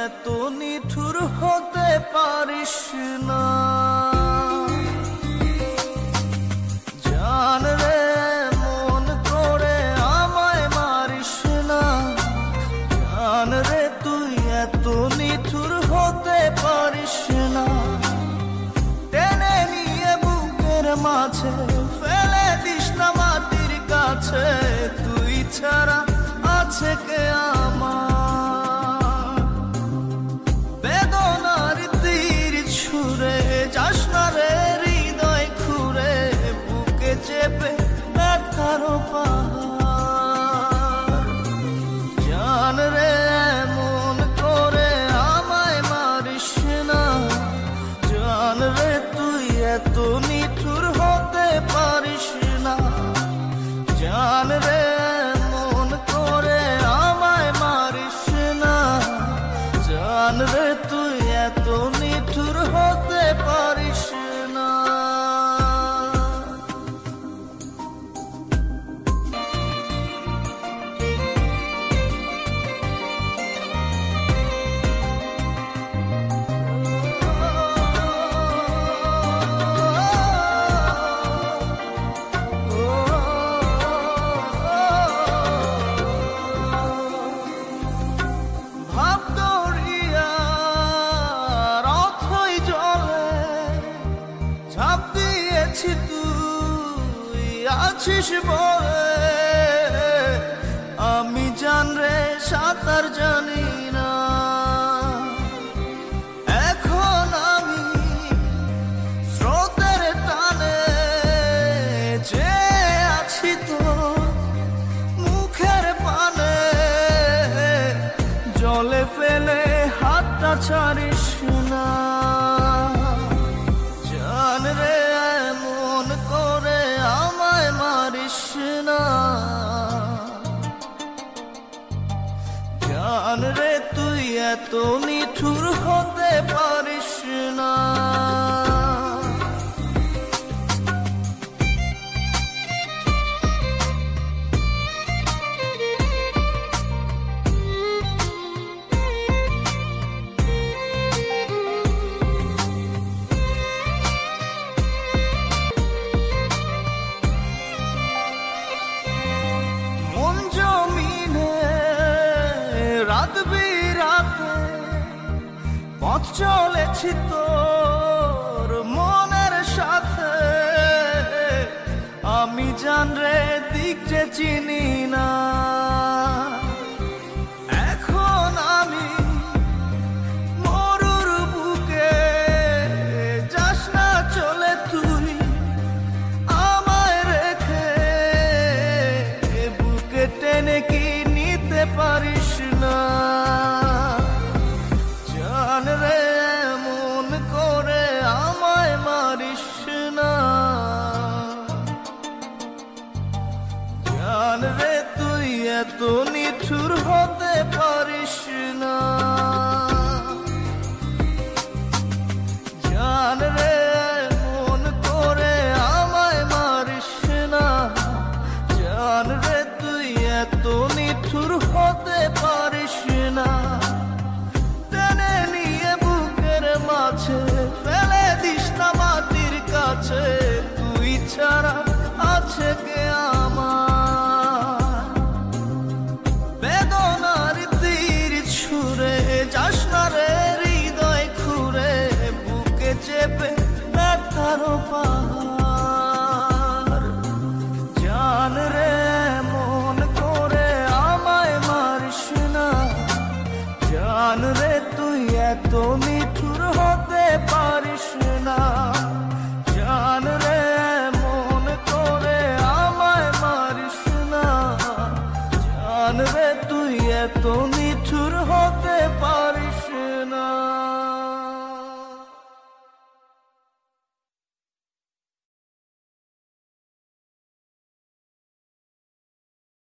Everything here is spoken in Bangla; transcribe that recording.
এত নিঠুর হতে পারিস না। জান রে মন করে আমায় মারিস না। জান রে তুই এত নিঠুর হতে পারিস না। টেনে নিয়ে বুকের মাঝে ফেলে দিস না মাটির কাছে। তুই ছাড়া আছে কে আমার? বেদনার তীর ছুঁড়ে যাস না রে হৃদয় খুঁড়ে। বুকে চেপে ব্যথার পাহাড়। জান রে মন করে আমায় মারিস না। জান রে তুই এত নিঠুর হতে পারিস না। জান রে মন করে আমায় মারিস না। জান রে তুই এত নিঠুর হতে পারিস না। তুই আছিস বলে আমি জান রে সাঁতার জানি না। এখন আমি স্রোতের টানে যে আছি তো মুখের পানে। জলে ফেলে হাতটা ছাড়িস না। জান রে মন করে আমায় মারিস না। জান রে তুই এত নিঠুর হতে পারিস না। রাত বিরাতে পথ চলেছি তোর মনের সাথে। আমি জান রে দিক যে চিনি না। এখন আমি মরুর বুকে যাস না চলে তুই আমায় রেখে। বুকে টেনে কি নিতে পারিস না? জান রে মন করে আমায় মারিস না। জান রে তুই এত নিঠুর হতে পারিস না। জান রে মন করে আমায় মারিস না। জান রে তুই এত নিঠুর হতে পারিস না। টেনে নিয়ে বুকের মাঝে ফেলে দিস না মাটির কাছে। তুই ছাড়া আছে কে আমার? বেদনার তীর ছুঁড়ে যাস না রে হৃদয় খুঁড়ে। বুকে চেপে ব্যথার